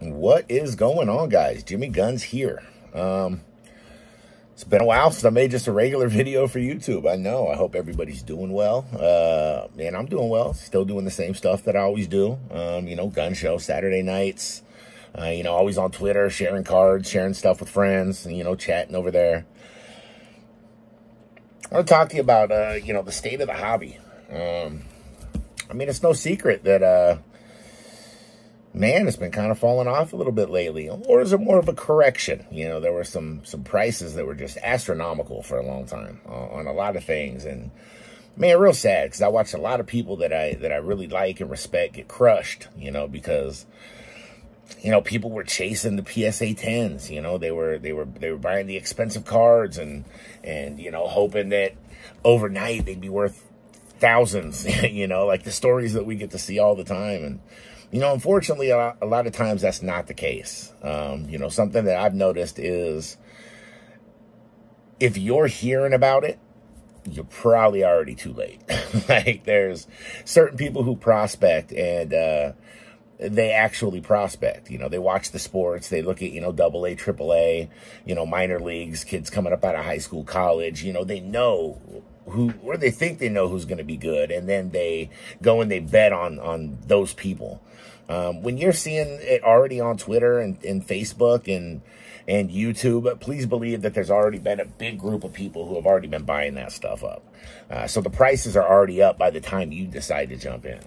What is going on, guys? Jimmy Guns here. It's been a while since I made just a regular video for YouTube. I know. I hope everybody's doing well. And I'm doing well. Still doing the same stuff that I always do. Gun show Saturday nights. Always on Twitter, sharing cards, sharing stuff with friends, chatting over there. I want to talk to you about, the state of the hobby. It's no secret that, it's been kind of falling off a little bit lately. Or is it more of a correction? There were some prices that were just astronomical for a long time on a lot of things. And, real sad, because I watched a lot of people that I really like and respect get crushed, because, people were chasing the PSA 10s. They were buying the expensive cards and hoping that overnight they'd be worth thousands, like the stories that we get to see all the time. And, unfortunately, a lot of times that's not the case. Something that I've noticed is if you're hearing about it, you're probably already too late. Like, there's certain people who prospect and they actually prospect. They watch the sports. They look at, AA, AAA, minor leagues, kids coming up out of high school, college. They know who, or they think they know who's going to be good. And then they go and they bet on those people. When you're seeing it already on Twitter and Facebook and YouTube, please believe that there's already been a big group of people who have already been buying that stuff up. So the prices are already up by the time you decide to jump in.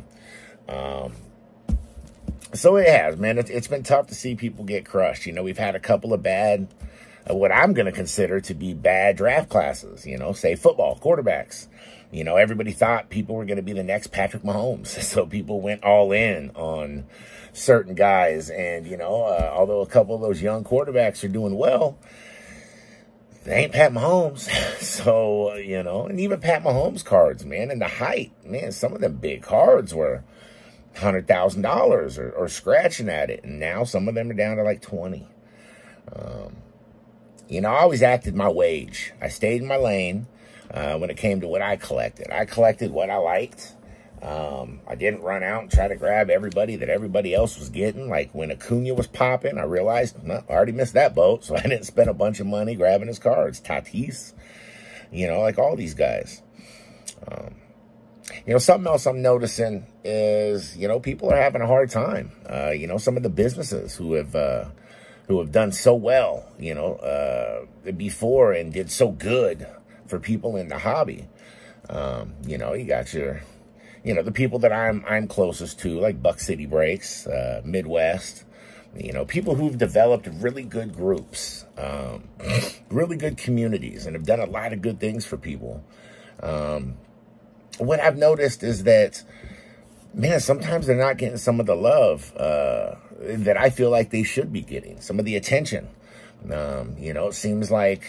So it has, man. It's been tough to see people get crushed. We've had a couple of bad, what I'm going to consider to be bad draft classes, say football, quarterbacks. Everybody thought people were going to be the next Patrick Mahomes. So people went all in on certain guys. And, although a couple of those young quarterbacks are doing well, they ain't Pat Mahomes. So, and even Pat Mahomes cards, man, and the height, man, some of them big cards were $100,000 or scratching at it. And now some of them are down to like 20. I always acted my wage. I stayed in my lane. When it came to what I collected. I collected what I liked. I didn't run out and try to grab everybody that everybody else was getting. Like when Acuna was popping, I realized, I already missed that boat, so I didn't spend a bunch of money grabbing his cards. Tatis, like all these guys. Something else I'm noticing is, people are having a hard time. Some of the businesses who have done so well, before and did so good for people in the hobby. You got your, the people that I'm closest to, like Buck City Breaks, Midwest, people who've developed really good groups, really good communities, and have done a lot of good things for people. What I've noticed is that, sometimes they're not getting some of the love that I feel like they should be getting, some of the attention. It seems like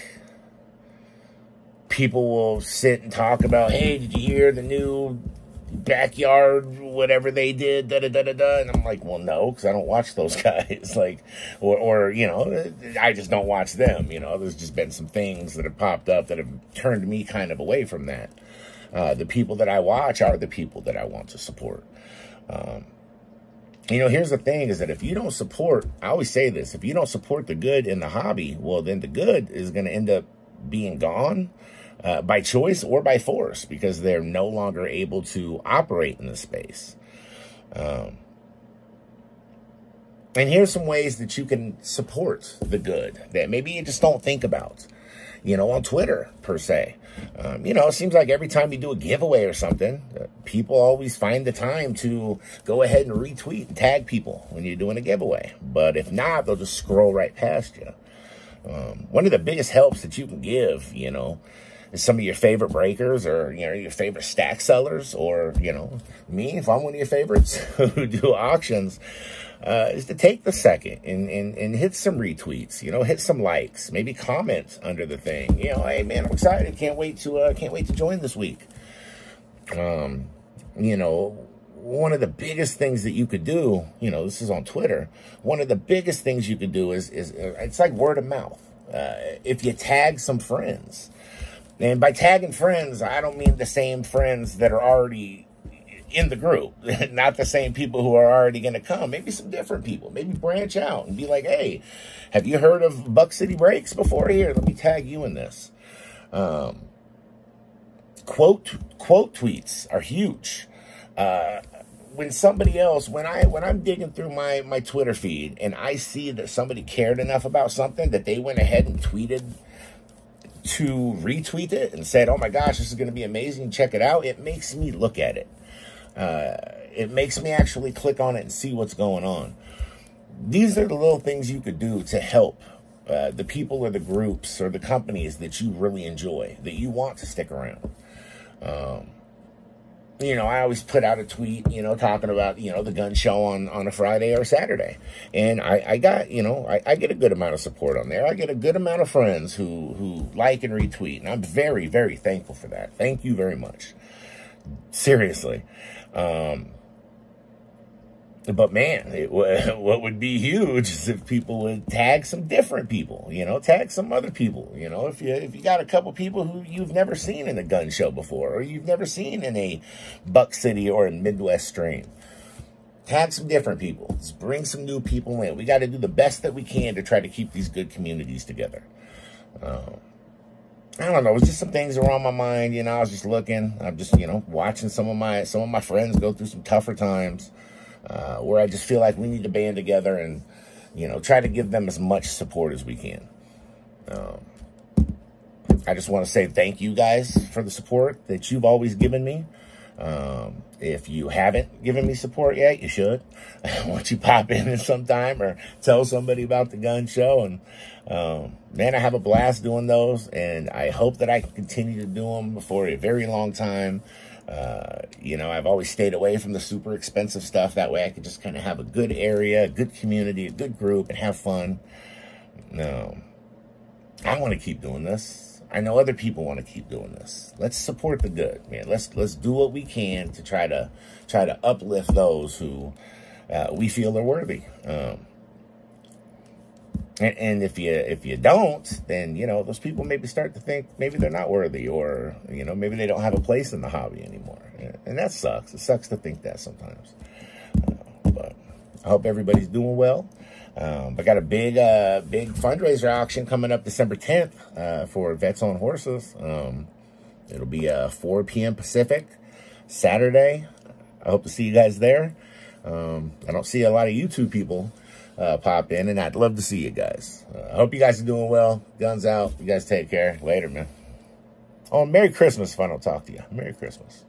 people will sit and talk about, hey, did you hear the new backyard, whatever they did, da-da-da-da-da? And I'm like, well, no, because I don't watch those guys. Like, or I just don't watch them. There's just been some things that have popped up that have turned me kind of away from that. The people that I watch are the people that I want to support. Here's the thing is that if you don't support, I always say this, if you don't support the good in the hobby, well, then the good is going to end up being gone by choice or by force because they're no longer able to operate in the space. And here's some ways that you can support the good that maybe you just don't think about, on Twitter, per se. It seems like every time you do a giveaway or something, people always find the time to go ahead and retweet and tag people when you're doing a giveaway. But if not, they'll just scroll right past you. One of the biggest helps that you can give, is some of your favorite breakers or, your favorite stack sellers or, me, if I'm one of your favorites who do auctions, is to take the second and hit some retweets, hit some likes, maybe comment under the thing, hey man, I'm excited. Can't wait to join this week. One of the biggest things that you could do, this is on Twitter. One of the biggest things you could do is it's like word of mouth. If you tag some friends, and by tagging friends, I don't mean the same friends that are already in the group, not the same people who are already going to come. Maybe some different people. Maybe branch out and be like, hey, have you heard of Buck City Breaks before? Here, let me tag you in this. Quote tweets are huge. When somebody else, when I'm digging through my Twitter feed and I see that somebody cared enough about something that they went ahead and tweeted to retweet it and said, oh my gosh, this is going to be amazing, check it out, it makes me look at it. It makes me actually click on it and see what's going on. These are the little things you could do to help the people or the groups or the companies that you really enjoy, that you want to stick around. You know, I always put out a tweet, you know, talking about, you know, the gun show on a Friday or Saturday. And I got, you know, I get a good amount of support on there. I get a good amount of friends who like and retweet. And I'm very, very thankful for that. Thank you very much. Seriously. But man, what would be huge is if people would tag some different people, you know, tag some other people, you know, if you got a couple people who you've never seen in a gun show before, or you've never seen in a Buck City or a Midwest stream, tag some different people. Let's bring some new people in. We got to do the best that we can to try to keep these good communities together. I don't know. It was just some things that were on my mind. You know, I was just looking. I'm just, you know, watching some of my friends go through some tougher times. Where I just feel like we need to band together and, you know, try to give them as much support as we can. I just want to say thank you guys for the support that you've always given me. If you haven't given me support yet, you should. Once you pop in sometime or tell somebody about the gun show. And, man, I have a blast doing those. And I hope that I can continue to do them for a very long time. You know, I've always stayed away from the super expensive stuff. That way I could just kind of have a good area, a good community, a good group, and have fun. No, I want to keep doing this. I know other people want to keep doing this. Let's support the good, man. Let's do what we can to try to uplift those who we feel are worthy. And if you don't, then, you know, those people maybe start to think maybe they're not worthy, or, you know, maybe they don't have a place in the hobby anymore. And that sucks. It sucks to think that sometimes. But I hope everybody's doing well. I got a big fundraiser auction coming up December 10th for Vets on Horses. It'll be 4 p.m. Pacific, Saturday. I hope to see you guys there. I don't see a lot of YouTube people pop in, and I'd love to see you guys. I hope you guys are doing well. Guns out. You guys take care. Later, man. Oh, Merry Christmas if I don't talk to you. Merry Christmas.